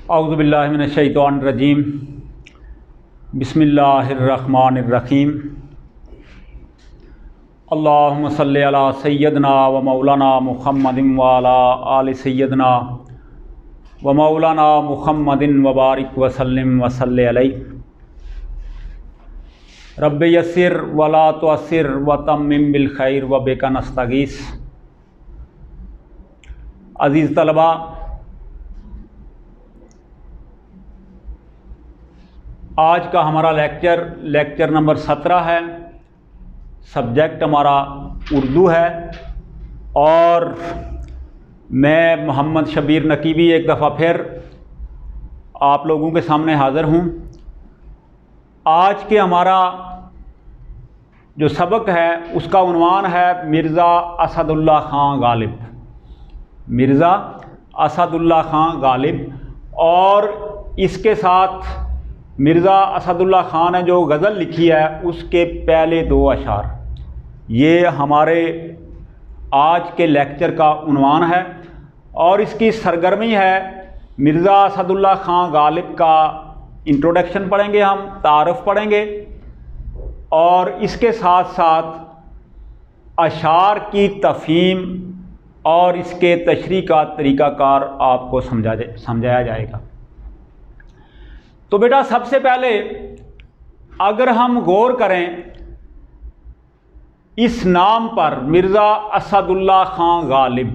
اعوذ باللہ من الشیطان الرجیم بسم اللہ الرحمن الرحیم اللہم صلی علی سیدنا و مولانا محمد وعلی آل سیدنا و مولانا محمد وبارک وسلم وصلی علیہ رب یسر ولا تعسر وتمم بالخیر وبک نستغیث۔ عزیز طلباء، آج کا ہمارا لیکچر نمبر 17 ہے۔ سبجیکٹ ہمارا اردو ہے اور میں محمد شبیر نقیبی ایک دفعہ پھر آپ لوگوں کے سامنے حاضر ہوں۔ آج کے ہمارا جو سبق ہے اس کا عنوان ہے مرزا اسد اللہ خان غالب۔ مرزا اسد اللہ خان غالب، اور اس کے ساتھ مرزا اسد اللہ خان نے جو غزل لکھی ہے اس کے پہلے 2 اشعار، یہ ہمارے آج کے لیکچر کا عنوان ہے۔ اور اس کی سرگرمی ہے مرزا اسد اللہ خان غالب کا انٹروڈکشن پڑھیں گے، ہم تعارف پڑھیں گے، اور اس کے ساتھ ساتھ اشعار کی تفہیم اور اس کے تشریح کا طریقہ کار آپ کو سمجھایا جائے گا۔ تو بیٹا، سب سے پہلے اگر ہم غور کریں اس نام پر، مرزا اسد اللہ خان غالب،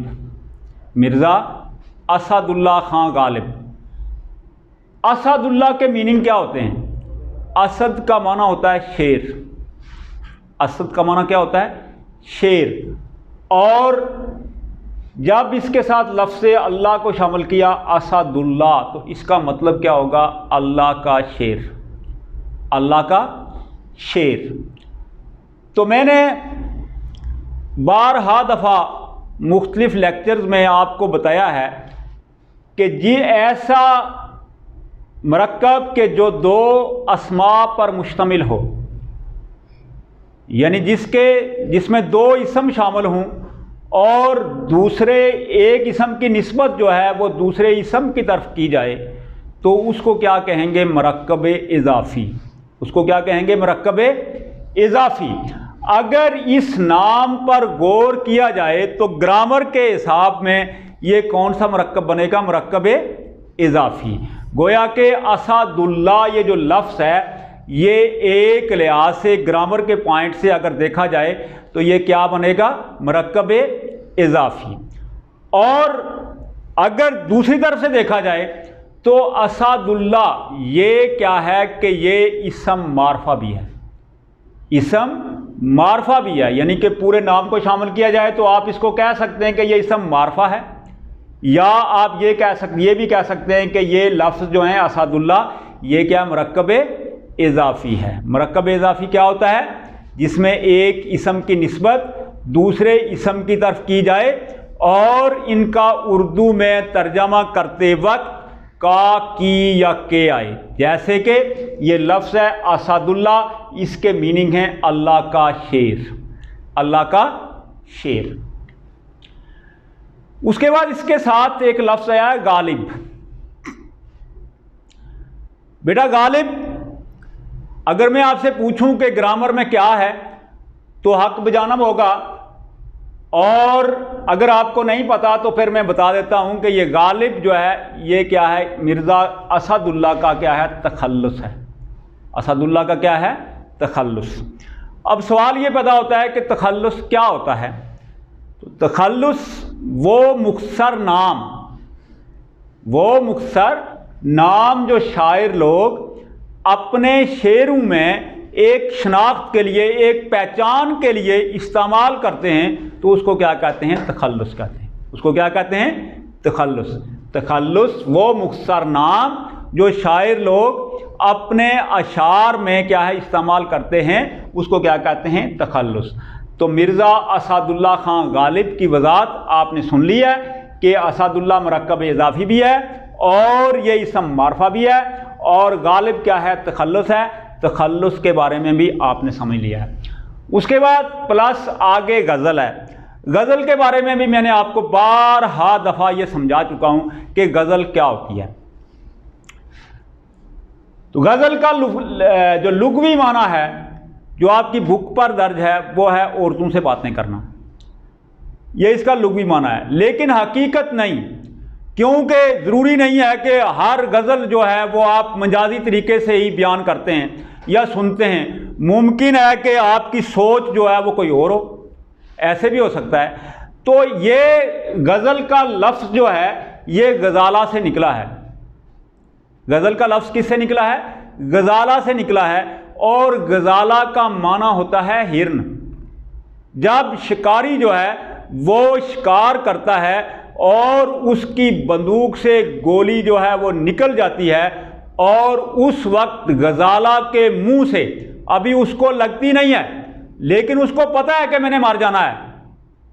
مرزا اسد اللہ خان غالب، اسد اللہ کے میننگ کیا ہوتے ہیں؟ اسد کا معنی ہوتا ہے شیر۔ اسد کا معنی کیا ہوتا ہے؟ شیر۔ اور جب اس کے ساتھ لفظ اللہ کو شامل کیا اسد اللہ، تو اس کا مطلب کیا ہوگا؟ اللہ کا شیر، اللہ کا شیر۔ تو میں نے بارہا دفعہ مختلف لیکچرز میں آپ کو بتایا ہے کہ ایسا مرکب کہ جو 2 اسماء پر مشتمل ہو، یعنی جس میں 2 اسم شامل ہوں اور دوسرے ایک اسم کی نسبت جو ہے وہ دوسرے اسم کی طرف کی جائے، تو اس کو کیا کہیں گے؟ مرکب اضافی۔ اس کو کیا کہیں گے؟ مرکب اضافی۔ اگر اس نام پر غور کیا جائے تو گرامر کے حساب میں یہ کون سا مرکب بنے گا؟ مرکب اضافی۔ گویا کہ اسد اللہ یہ جو لفظ ہے، یہ ایک لحاظ سے گرامر کے پوائنٹ سے اگر دیکھا جائے تو یہ کیا بنے گا؟ مرکب اضافی۔ اور اگر دوسری طرف سے دیکھا جائے تو اسد اللہ یہ کیا ہے کہ یہ اسم معرفہ بھی ہے، اسم معرفہ بھی ہے، یعنی کہ پورے نام کو شامل کیا جائے تو آپ اس کو کہہ سکتے ہیں کہ یہ اسم معرفہ ہے، یا آپ یہ بھی کہہ سکتے ہیں کہ یہ لفظ جو ہیں اسد اللہ یہ کیا مرکب اضافی ہے۔ مرکب اضافی کیا ہوتا ہے؟ جس میں ایک اسم کی نسبت دوسرے اسم کی طرف کی جائے اور ان کا اردو میں ترجمہ کرتے وقت کا، کی یا کے آئے۔ جیسے کہ یہ لفظ ہے اسد اللہ، اس کے میننگ ہیں اللہ کا شیر، اللہ کا شیر۔ اس کے بعد اس کے ساتھ ایک لفظ آیا ہے غالب۔ بیٹا غالب، اگر میں آپ سے پوچھوں کہ گرامر میں کیا ہے تو حق بجانب ہوگا، اور اگر آپ کو نہیں پتا تو پھر میں بتا دیتا ہوں کہ یہ غالب جو ہے یہ کیا ہے؟ مرزا اسد اللہ کا کیا ہے؟ تخلص ہے۔ اسد اللہ کا کیا ہے؟ تخلص۔ اب سوال یہ پیدا ہوتا ہے کہ تخلص کیا ہوتا ہے؟ تو تخلص وہ مختصر نام جو شاعر لوگ اپنے شعروں میں ایک شناخت کے لیے، ایک پہچان کے لیے استعمال کرتے ہیں، تو اس کو کیا کہتے ہیں؟ تخلص کہتے ہیں۔ اس کو کیا کہتے ہیں؟ تخلص۔ تخلص وہ مختصر نام جو شاعر لوگ اپنے اشعار میں کیا ہے استعمال کرتے ہیں، اس کو کیا کہتے ہیں؟ تخلص۔ تو مرزا اسد اللہ خان غالب کی وضاحت آپ نے سن لی ہے کہ اسد اللہ مرکب اضافی بھی ہے اور یہ اسم معرفہ بھی ہے، اور غالب کیا ہے؟ تخلص ہے۔ تخلص کے بارے میں بھی آپ نے سمجھ لیا ہے۔ اس کے بعد پلس آگے غزل ہے۔ غزل کے بارے میں بھی میں نے آپ کو بارہا دفعہ یہ سمجھا چکا ہوں کہ غزل کیا ہوتی ہے۔ تو غزل کا جو لغوی معنی ہے جو آپ کی بک پر درج ہے وہ ہے عورتوں سے باتیں کرنا، یہ اس کا لغوی معنی ہے، لیکن حقیقت نہیں، کیونکہ ضروری نہیں ہے کہ ہر غزل جو ہے وہ آپ مجازی طریقے سے ہی بیان کرتے ہیں یا سنتے ہیں، ممکن ہے کہ آپ کی سوچ جو ہے وہ کوئی اور ہو، ایسے بھی ہو سکتا ہے۔ تو یہ غزل کا لفظ جو ہے یہ غزالہ سے نکلا ہے، غزل کا لفظ کس سے نکلا ہے؟ غزالہ سے نکلا ہے، اور غزالہ کا معنی ہوتا ہے ہرن۔ جب شکاری جو ہے وہ شکار کرتا ہے اور اس کی بندوق سے گولی جو ہے وہ نکل جاتی ہے، اور اس وقت غزالہ کے منہ سے ابھی اس کو لگتی نہیں ہے، لیکن اس کو پتہ ہے کہ میں نے مار جانا ہے،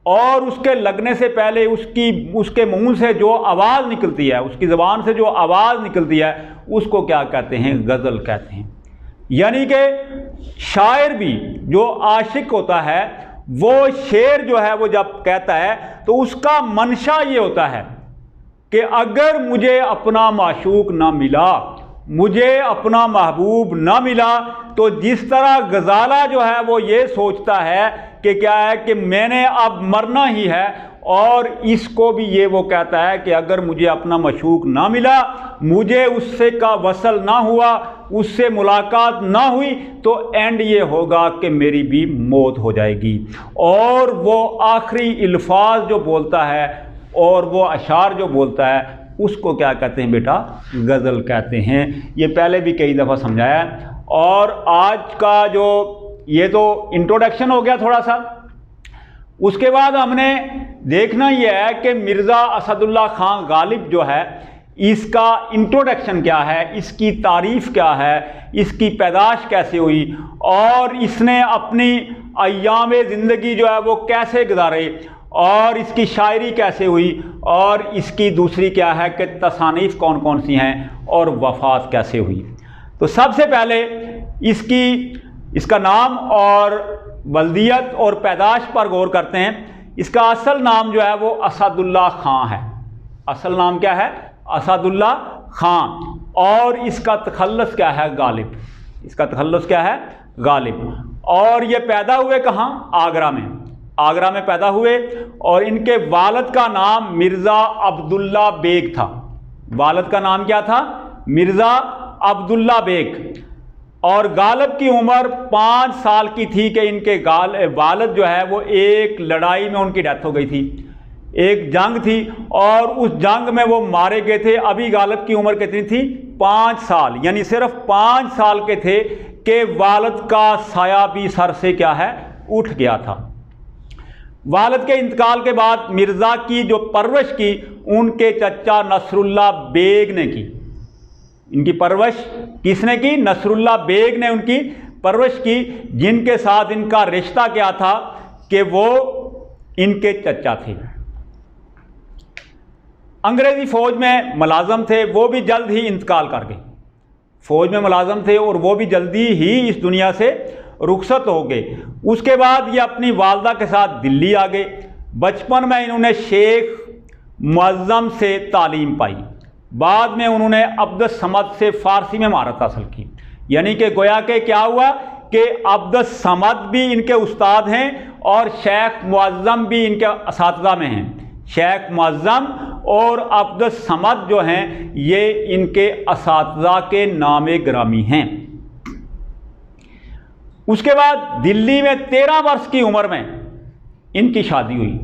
اور اس کے لگنے سے پہلے اس کے منہ سے جو آواز نکلتی ہے، اس کی زبان سے جو آواز نکلتی ہے، اس کو کیا کہتے ہیں؟ غزل کہتے ہیں۔ یعنی کہ شاعر بھی جو عاشق ہوتا ہے وہ شعر جو ہے وہ جب کہتا ہے تو اس کا منشا یہ ہوتا ہے کہ اگر مجھے اپنا معشوق نہ ملا، مجھے اپنا محبوب نہ ملا، تو جس طرح غزالہ جو ہے وہ یہ سوچتا ہے کہ کیا ہے کہ میں نے اب مرنا ہی ہے، اور اس کو بھی یہ وہ کہتا ہے کہ اگر مجھے اپنا معشوق نہ ملا، مجھے اس سے کا وصل نہ ہوا، اس سے ملاقات نہ ہوئی، تو اینڈ یہ ہوگا کہ میری بھی موت ہو جائے گی۔ اور وہ آخری الفاظ جو بولتا ہے اور وہ اشعار جو بولتا ہے اس کو کیا کہتے ہیں بیٹا؟ غزل کہتے ہیں۔ یہ پہلے بھی کئی دفعہ سمجھایا ہے، اور آج کا جو یہ تو انٹروڈکشن ہو گیا تھوڑا سا، اس کے بعد ہم نے دیکھنا یہ ہے کہ مرزا اسد اللہ خان غالب جو ہے اس کا انٹروڈکشن کیا ہے، اس کی تعریف کیا ہے، اس کی پیدائش کیسے ہوئی، اور اس نے اپنی ایام زندگی جو ہے وہ کیسے گزارے، اور اس کی شاعری کیسے ہوئی، اور اس کی دوسری کیا ہے کہ تصانیف کون کون سی ہیں، اور وفات کیسے ہوئی۔ تو سب سے پہلے اس کا نام اور ولدیت اور پیدائش پر غور کرتے ہیں۔ اس کا اصل نام جو ہے وہ اسد اللہ خان ہے۔ اصل نام کیا ہے؟ اسد اللہ خان، اور اس کا تخلص کیا ہے؟ غالب۔ اس کا تخلص کیا ہے؟ غالب۔ اور یہ پیدا ہوئے کہاں؟ آگرہ میں۔ آگرہ میں پیدا ہوئے، اور ان کے والد کا نام مرزا عبداللہ بیگ تھا۔ والد کا نام کیا تھا؟ مرزا عبداللہ بیگ۔ اور غالب کی عمر 5 سال کی تھی کہ ان کے والد جو ہے وہ ایک لڑائی میں ان کی ڈیتھ ہو گئی تھی، ایک جنگ تھی، اور اس جنگ میں وہ مارے گئے تھے۔ ابھی غالب کی عمر کتنی تھی؟ 5 سال، یعنی صرف 5 سال کے تھے کہ والد کا سایہ بھی سر سے کیا ہے؟ اٹھ گیا تھا۔ والد کے انتقال کے بعد مرزا کی جو پرورش کی ان کے چچا نصر اللہ بیگ نے کی۔ ان کی پرورش کس نے کی؟ نصر اللہ بیگ نے ان کی پرورش کی، جن کے ساتھ ان کا رشتہ کیا تھا کہ وہ ان کے چچا تھے۔ انگریزی فوج میں ملازم تھے، وہ بھی جلد ہی انتقال کر گئے۔ فوج میں ملازم تھے اور وہ بھی جلدی ہی اس دنیا سے رخصت ہو گئے۔ اس کے بعد یہ اپنی والدہ کے ساتھ دلی آ گئے۔ بچپن میں انہوں نے شیخ معظم سے تعلیم پائی، بعد میں انہوں نے عبد الصمد سے فارسی میں مہارت حاصل کی۔ یعنی کہ گویا کہ کیا ہوا کہ عبد الصمد بھی ان کے استاد ہیں اور شیخ معظم بھی ان کے اساتذہ میں ہیں۔ شیخ معظم اور عبد الصمد جو ہیں یہ ان کے اساتذہ کے نام گرامی ہیں۔ اس کے بعد دلی میں 13 برس کی عمر میں ان کی شادی ہوئی۔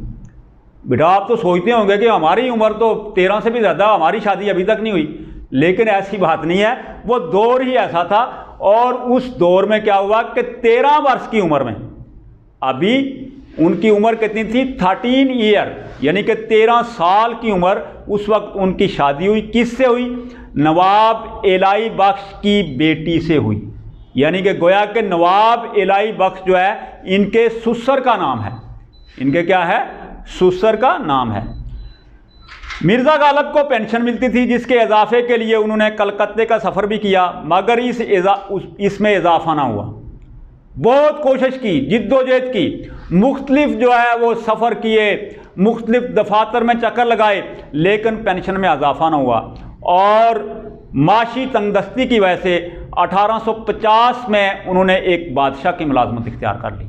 بیٹا آپ تو سوچتے ہوں گے کہ ہماری عمر تو 13 سے بھی زیادہ، ہماری شادی ابھی تک نہیں ہوئی، لیکن ایسی بات نہیں ہے، وہ دور ہی ایسا تھا۔ اور اس دور میں کیا ہوا کہ 13 برس کی عمر میں، ابھی ان کی عمر کتنی تھی؟ 13 ایئر، یعنی کہ 13 سال کی عمر، اس وقت ان کی شادی ہوئی۔ کس سے ہوئی؟ نواب الہی بخش کی بیٹی سے ہوئی۔ یعنی کہ گویا کہ نواب الہی بخش جو ہے ان کے سسر کا نام ہے۔ ان کے کیا ہے؟ سسر کا نام ہے۔ مرزا غالب کو پینشن ملتی تھی، جس کے اضافے کے لیے انہوں نے کلکتے کا سفر بھی کیا، مگر اس میں اضافہ نہ ہوا۔ بہت کوشش کی، جد و جہد کی، مختلف جو ہے وہ سفر کیے، مختلف دفاتر میں چکر لگائے، لیکن پینشن میں اضافہ نہ ہوا، اور معاشی تنگ دستی کی وجہ سے 1850 میں انہوں نے ایک بادشاہ کی ملازمت اختیار کر لی.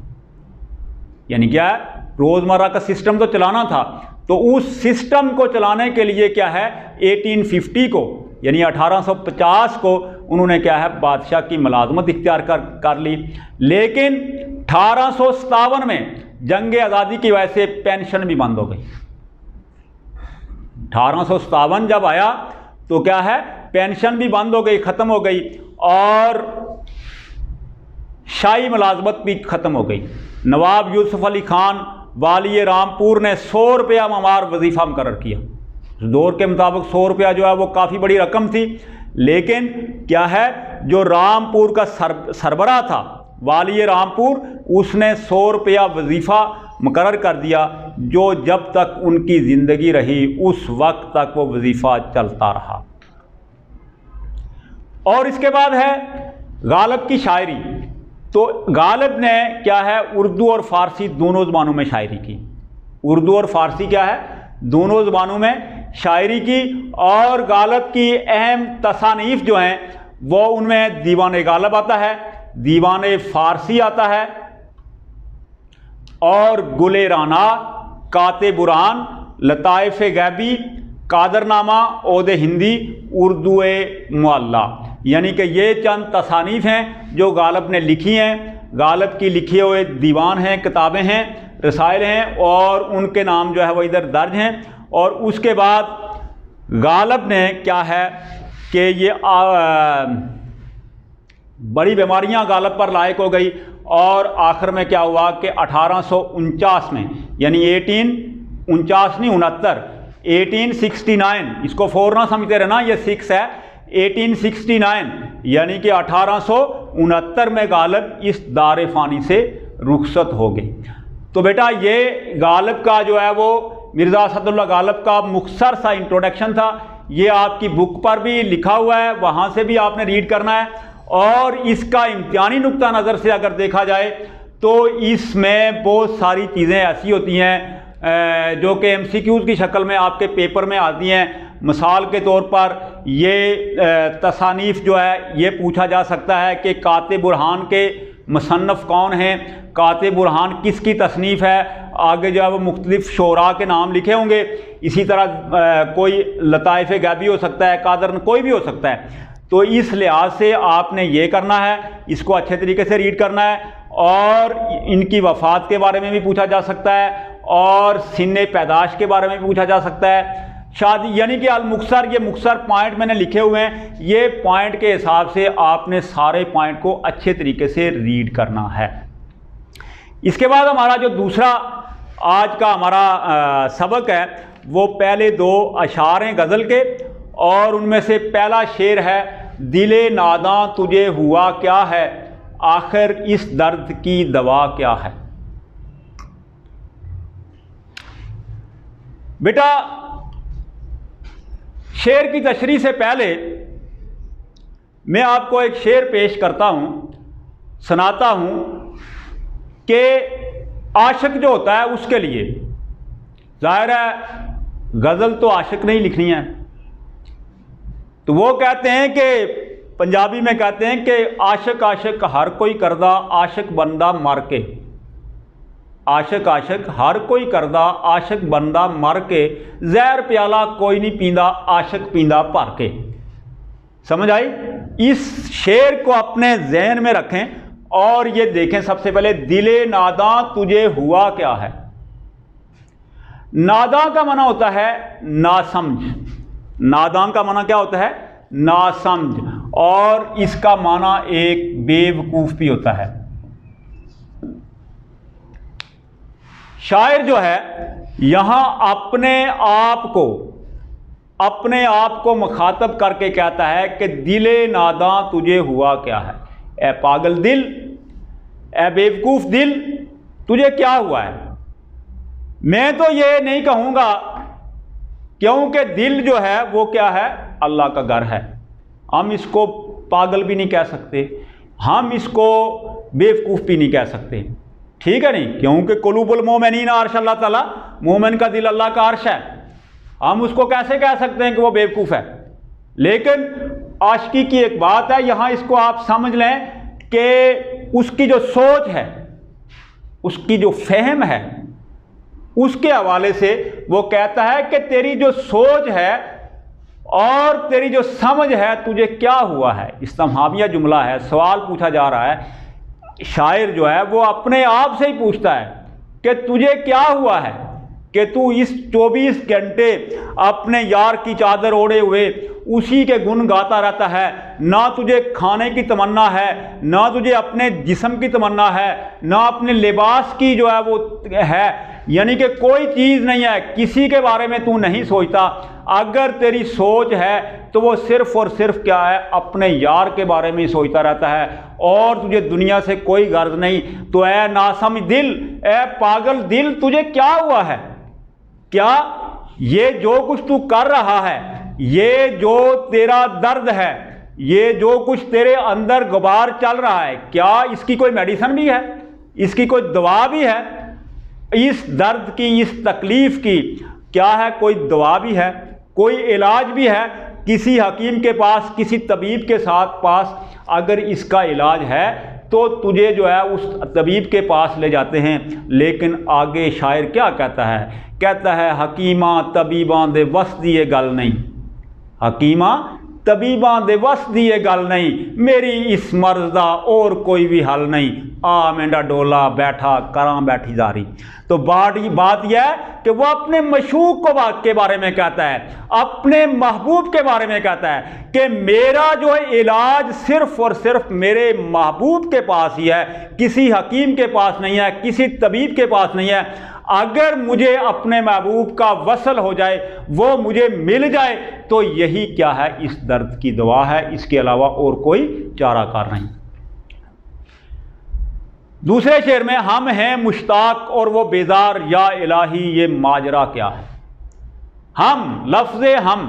یعنی کیا ہے، روزمرہ کا سسٹم تو چلانا تھا، تو اس سسٹم کو چلانے کے لیے کیا ہے 1850 کو یعنی 1850 کو انہوں نے کیا ہے بادشاہ کی ملازمت اختیار کر لی. لیکن 1857 میں جنگ آزادی کی وجہ سے پینشن بھی بند ہو گئی. 1857 جب آیا تو کیا ہے پینشن بھی بند ہو گئی، ختم ہو گئی، اور شاہی ملازمت بھی ختم ہو گئی. نواب یوسف علی خان والی رامپور نے 100 روپیہ ماہوار وظیفہ مقرر کیا. دور کے مطابق 100 روپیہ جو ہے وہ کافی بڑی رقم تھی، لیکن کیا ہے جو رامپور کا سربراہ تھا والی رامپور، اس نے 100 روپیہ وظیفہ مقرر کر دیا، جو جب تک ان کی زندگی رہی اس وقت تک وہ وظیفہ چلتا رہا. اور اس کے بعد ہے غالب کی شاعری. تو غالب نے کیا ہے اردو اور فارسی دونوں زبانوں میں شاعری کی. اردو اور فارسی کیا ہے دونوں زبانوں میں شاعری کی. اور غالب کی اہم تصانیف جو ہیں وہ ان میں دیوان غالب آتا ہے، دیوان فارسی آتا ہے، اور گل رانا، کات برہان، لطائف غیبی، قادر نامہ، عود ہندی، اردو معلی. یعنی کہ یہ چند تصانیف ہیں جو غالب نے لکھی ہیں. غالب کی لکھے ہوئے دیوان ہیں، کتابیں ہیں، رسائل ہیں، اور ان کے نام جو ہے وہ ادھر درج ہیں. اور اس کے بعد غالب نے کیا ہے کہ یہ بڑی بیماریاں غالب پر لاحق ہو گئی، اور آخر میں کیا ہوا کہ 1849 میں یعنی 1869 اس کو 4 نہ سمجھتے رہنا، یہ 6 ہے. 1869 یعنی کہ 1869 میں غالب اس دار فانی سے رخصت ہو گئی. تو بیٹا یہ غالب کا جو ہے وہ مرزا اسد اللہ غالب کا مختصر سا انٹروڈکشن تھا. یہ آپ کی بک پر بھی لکھا ہوا ہے، وہاں سے بھی آپ نے ریڈ کرنا ہے. اور اس کا امتحانی نقطہ نظر سے اگر دیکھا جائے تو اس میں بہت ساری چیزیں ایسی ہوتی ہیں جو کہ MCQs کی شکل میں آپ کے پیپر میں آتی ہیں. مثال کے طور پر یہ تصانیف جو ہے یہ پوچھا جا سکتا ہے کہ کات برہان کے مصنف کون ہیں، کات برہان کس کی تصنیف ہے. آگے جو ہے وہ مختلف شعراء کے نام لکھے ہوں گے. اسی طرح کوئی لطائف غیبی ہو سکتا ہے، قادر کوئی بھی ہو سکتا ہے. تو اس لحاظ سے آپ نے یہ کرنا ہے، اس کو اچھے طریقے سے ریڈ کرنا ہے. اور ان کی وفات کے بارے میں بھی پوچھا جا سکتا ہے، اور سن پیدائش کے بارے میں بھی پوچھا جا سکتا ہے. شادی یعنی کہ المختصر، یہ مختصر پوائنٹ میں نے لکھے ہوئے ہیں. یہ پوائنٹ کے حساب سے آپ نے سارے پوائنٹ کو اچھے طریقے سے ریڈ کرنا ہے. اس کے بعد ہمارا جو دوسرا آج کا ہمارا سبق ہے وہ پہلے 2 اشعار ہیں غزل کے، اور ان میں سے پہلا شعر ہے دل ناداں تجھے ہوا کیا ہے، آخر اس درد کی دوا کیا ہے. بیٹا شعر کی تشریح سے پہلے میں آپ کو ایک شعر پیش کرتا ہوں، سناتا ہوں کہ عاشق جو ہوتا ہے اس کے لیے ظاہر ہے غزل تو عاشق نہیں لکھنی ہے. تو وہ کہتے ہیں کہ پنجابی میں کہتے ہیں کہ عاشق عاشق ہر کوئی کردہ، عاشق بندہ مر کے. عاشق عاشق ہر کوئی کردہ، عاشق بندہ مر کے، زہر پیالہ کوئی نہیں پیندا، عاشق پیندا بھر کے. سمجھ آئی؟ اس شعر کو اپنے ذہن میں رکھیں اور یہ دیکھیں. سب سے پہلے دل ناداں تجھے ہوا کیا ہے. ناداں کا معنی ہوتا ہے ناسمجھ. ناداں کا معنی کیا ہوتا ہے؟ ناسمجھ. اور اس کا معنی ایک بیوقوف بھی ہوتا ہے. شاعر جو ہے یہاں اپنے آپ کو مخاطب کر کے کہتا ہے کہ دل ناداں تجھے ہوا کیا ہے. اے پاگل دل، اے بیوقوف دل، تجھے کیا ہوا ہے؟ میں تو یہ نہیں کہوں گا، کیونکہ دل جو ہے وہ کیا ہے؟ اللہ کا گھر ہے. ہم اس کو پاگل بھی نہیں کہہ سکتے، ہم اس کو بیوقوف بھی نہیں کہہ سکتے. ٹھیک ہے نہیں؟ کیونکہ قلوب المومنین عرش اللہ تعالیٰ، مومن کا دل اللہ کا عرش ہے. ہم اس کو کیسے کہہ سکتے ہیں کہ وہ بیوقوف ہے؟ لیکن عاشقی کی ایک بات ہے، یہاں اس کو آپ سمجھ لیں کہ اس کی جو سوچ ہے، اس کی جو فہم ہے، اس کے حوالے سے وہ کہتا ہے کہ تیری جو سوچ ہے اور تیری جو سمجھ ہے، تجھے کیا ہوا ہے؟ استفہامیہ جملہ ہے، سوال پوچھا جا رہا ہے۔ شاعر جو ہے وہ اپنے آپ سے ہی پوچھتا ہے کہ تجھے کیا ہوا ہے کہ تو اس 24 گھنٹے اپنے یار کی چادر اوڑھے ہوئے اسی کے گن گاتا رہتا ہے، نہ تجھے کھانے کی تمنا ہے، نہ تجھے اپنے جسم کی تمنا ہے، نہ اپنے لباس کی جو ہے وہ ہے، یعنی کہ کوئی چیز نہیں ہے، کسی کے بارے میں تو نہیں سوچتا۔ اگر تیری سوچ ہے تو وہ صرف اور صرف کیا ہے؟ اپنے یار کے بارے میں ہی سوچتا رہتا ہے، اور تجھے دنیا سے کوئی غرض نہیں۔ تو اے ناسمجھ دل، اے پاگل دل، تجھے کیا ہوا ہے؟ کیا یہ جو کچھ تو کر رہا ہے، یہ جو تیرا درد ہے، یہ جو کچھ تیرے اندر غبار چل رہا ہے، کیا اس کی کوئی میڈیسن بھی ہے؟ اس کی کوئی دوا بھی ہے؟ اس درد کی، اس تکلیف کی کیا ہے؟ کوئی دوا بھی ہے، کوئی علاج بھی ہے؟ کسی حکیم کے پاس، کسی طبیب کے ساتھ پاس اگر اس کا علاج ہے تو تجھے جو ہے اس طبیب کے پاس لے جاتے ہیں۔ لیکن آگے شاعر کیا کہتا ہے؟ کہتا ہے حکیماں طبیباں دے وس دی یہ گل نہیں، حکیماں طبیباں دے وس دی یہ گل نہیں، میری اس مرض دا اور کوئی بھی حل نہیں، آ مینڈا ڈولا بیٹھا کراں بیٹھی زاری۔ تو بات یہ ہے کہ وہ اپنے مشوق کے بارے میں کہتا ہے، اپنے محبوب کے بارے میں کہتا ہے کہ میرا جو علاج صرف اور صرف میرے محبوب کے پاس ہی ہے، کسی حکیم کے پاس نہیں ہے، کسی طبیب کے پاس نہیں ہے۔ اگر مجھے اپنے محبوب کا وصل ہو جائے، وہ مجھے مل جائے، تو یہی کیا ہے؟ اس درد کی دوا ہے، اس کے علاوہ اور کوئی چارہ کار نہیں۔ دوسرے شعر میں ہم ہیں مشتاق اور وہ بیزار، یا الہی یہ ماجرا کیا ہے؟ ہم، لفظ ہم،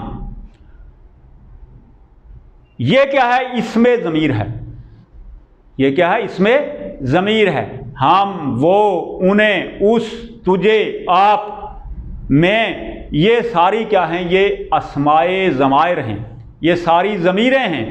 یہ کیا ہے؟ اس میں ضمیر ہے، یہ کیا ہے؟ اس میں ضمیر ہے۔ ہم، وہ، انہیں، اس، تجھے، آپ، میں، یہ ساری کیا ہیں؟ یہ اسمائے ضمائر ہیں، یہ ساری ضمیریں ہیں،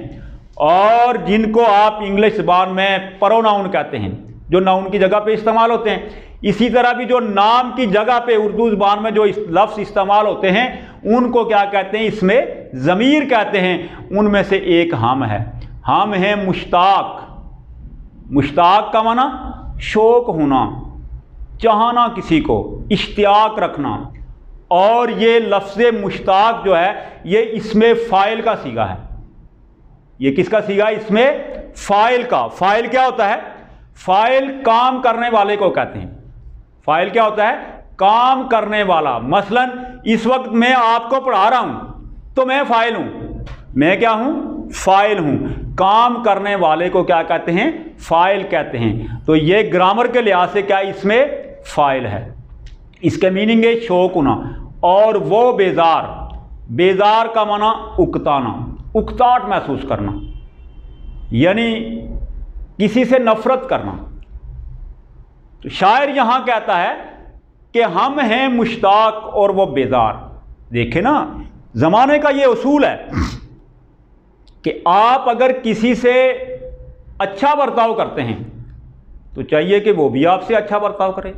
اور جن کو آپ انگلش زبان میں پروناؤن کہتے ہیں، جو ناؤن کی جگہ پہ استعمال ہوتے ہیں۔ اسی طرح بھی جو نام کی جگہ پہ اردو زبان میں جو لفظ استعمال ہوتے ہیں ان کو کیا کہتے ہیں؟ اس میں ضمیر کہتے ہیں۔ ان میں سے ایک ہم ہے۔ ہم ہیں مشتاق۔ مشتاق کا معنی شوق ہونا، چاہنا، کسی کو اشتیاق رکھنا، اور یہ لفظ مشتاق جو ہے یہ اس میں فاعل کا صیغہ ہے۔ یہ کس کا صیغہ ہے؟ اس میں فاعل کا۔ فاعل کیا ہوتا ہے؟ فاعل کام کرنے والے کو کہتے ہیں۔ فاعل کیا ہوتا ہے؟ کام کرنے والا۔ مثلا اس وقت میں آپ کو پڑھا رہا ہوں تو میں فاعل ہوں۔ میں کیا ہوں؟ فاعل ہوں۔ کام کرنے والے کو کیا کہتے ہیں؟ فاعل کہتے ہیں۔ تو یہ گرامر کے لحاظ سے کیا اس میں فاعل ہے۔ اس کے میننگ ہے شوق ہونا۔ اور وہ بیزار، بیزار کا معنی اکتانا، اکتاہٹ محسوس کرنا، یعنی کسی سے نفرت کرنا۔ تو شاعر یہاں کہتا ہے کہ ہم ہیں مشتاق اور وہ بیزار۔ دیکھیں نا، زمانے کا یہ اصول ہے کہ آپ اگر کسی سے اچھا برتاؤ کرتے ہیں تو چاہیے کہ وہ بھی آپ سے اچھا برتاؤ کرے۔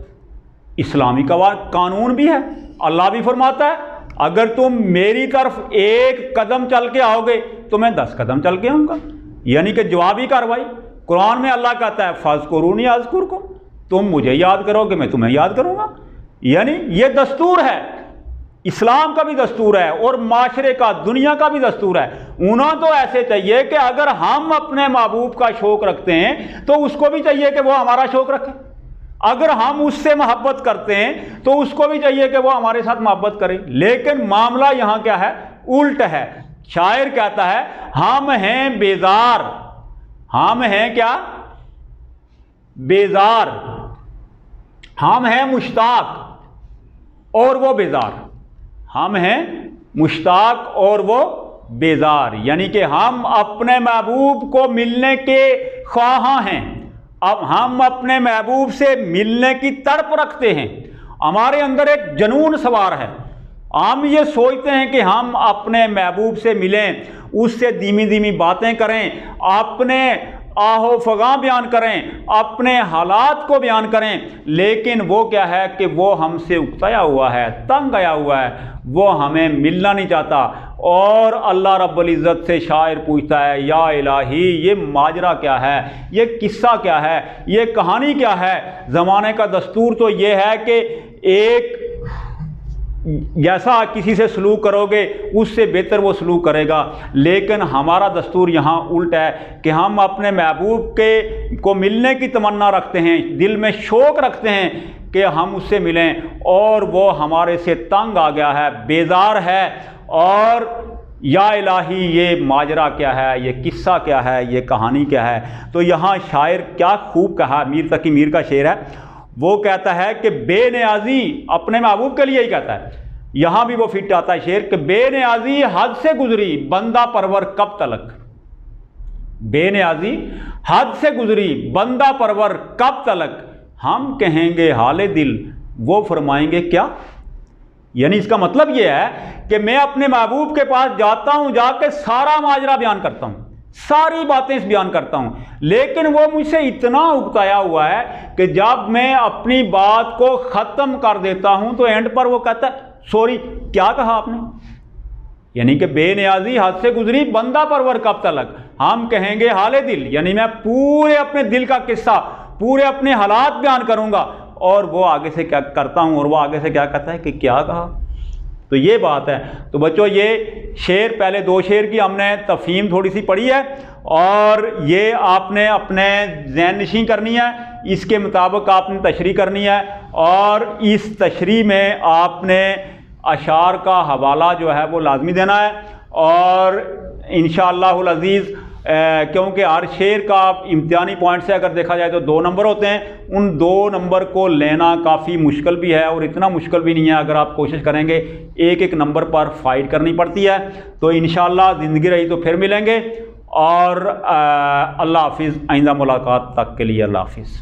اسلامی قانون بھی ہے، اللہ بھی فرماتا ہے اگر تم میری طرف ایک قدم چل کے آؤ گے تو میں 10 قدم چل کے آؤں گا، یعنی کہ جوابی کارروائی۔ قرآن میں اللہ کہتا ہے فاذکرونی اذکرکم، تم مجھے یاد کرو گے میں تمہیں یاد کروں گا۔ یعنی یہ دستور ہے، اسلام کا بھی دستور ہے اور معاشرے کا، دنیا کا بھی دستور ہے۔ انہوں تو ایسے چاہیے کہ اگر ہم اپنے محبوب کا شوق رکھتے ہیں تو اس کو بھی چاہیے کہ وہ ہمارا شوق رکھے۔ اگر ہم اس سے محبت کرتے ہیں تو اس کو بھی چاہیے کہ وہ ہمارے ساتھ محبت کرے۔ لیکن معاملہ یہاں کیا ہے؟ الٹ ہے۔ شاعر کہتا ہے ہم ہیں بیزار، ہم ہیں کیا؟ بیزار۔ ہم ہیں مشتاق اور وہ بیزار۔ ہم ہیں مشتاق اور وہ بیزار، یعنی کہ ہم اپنے محبوب کو ملنے کے خواہاں ہیں۔ اب ہم اپنے محبوب سے ملنے کی تڑپ رکھتے ہیں، ہمارے اندر ایک جنون سوار ہے، ہم یہ سوچتے ہیں کہ ہم اپنے محبوب سے ملیں، اس سے دھیمی دھیمی باتیں کریں، اپنے آہ و فغاں بیان کریں، اپنے حالات کو بیان کریں، لیکن وہ کیا ہے کہ وہ ہم سے اکتایا ہوا ہے، تنگ آیا ہوا ہے، وہ ہمیں ملنا نہیں چاہتا۔ اور اللہ رب العزت سے شاعر پوچھتا ہے یا الہی یہ ماجرا کیا ہے، یہ قصہ کیا ہے، یہ کہانی کیا ہے؟ زمانے کا دستور تو یہ ہے کہ ایک جیسا کسی سے سلوک کرو گے اس سے بہتر وہ سلوک کرے گا، لیکن ہمارا دستور یہاں الٹ ہے کہ ہم اپنے محبوب کو ملنے کی تمنا رکھتے ہیں، دل میں شوق رکھتے ہیں کہ ہم اس سے ملیں، اور وہ ہمارے سے تنگ آ گیا ہے، بیزار ہے، اور یا الہی یہ ماجرا کیا ہے، یہ قصہ کیا ہے، یہ کہانی کیا ہے۔ تو یہاں شاعر کیا خوب کہا، میر تقی میر کا شعر ہے، وہ کہتا ہے کہ بے نیازی اپنے محبوب کے لیے ہی کہتا ہے، یہاں بھی وہ فٹ آتا ہے شعر کہ بے نیازی حد سے گزری بندہ پرور کب تلک، بے نیازی حد سے گزری بندہ پرور کب تلک، ہم کہیں گے حال دل وہ فرمائیں گے کیا۔ یعنی اس کا مطلب یہ ہے کہ میں اپنے محبوب کے پاس جاتا ہوں، جا کے سارا ماجرا بیان کرتا ہوں، ساری باتیں بیان کرتا ہوں، لیکن وہ مجھ سے اتنا اکتایا ہوا ہے کہ جب میں اپنی بات کو ختم کر دیتا ہوں تو اینڈ پر وہ کہتا ہے سوری کیا کہا آپ نے۔ یعنی کہ بے نیازی حد سے گزری بندہ پرور کب تلک، ہم کہیں گے حال دل، یعنی میں پورے اپنے دل کا قصہ، پورے اپنے حالات بیان کروں گا، اور وہ آگے سے کیا کرتا ہوں، اور وہ آگے سے کیا کہتا ہے کہ کیا کہا۔ تو یہ بات ہے۔ تو بچوں یہ شعر، پہلے دو شعر کی ہم نے تفہیم تھوڑی سی پڑھی ہے، اور یہ آپ نے اپنے ذہن نشین کرنی ہے، اس کے مطابق آپ نے تشریح کرنی ہے، اور اس تشریح میں آپ نے اشعار کا حوالہ جو ہے وہ لازمی دینا ہے، اور انشاءاللہ العزیز کیونکہ ہر شعر کا امتحانی پوائنٹ سے اگر دیکھا جائے تو 2 نمبر ہوتے ہیں، ان 2 نمبر کو لینا کافی مشکل بھی ہے، اور اتنا مشکل بھی نہیں ہے، اگر آپ کوشش کریں گے ایک ایک نمبر پر فائٹ کرنی پڑتی ہے۔ تو انشاءاللہ زندگی رہی تو پھر ملیں گے، اور اللہ حافظ، آئندہ ملاقات تک کے لیے اللہ حافظ۔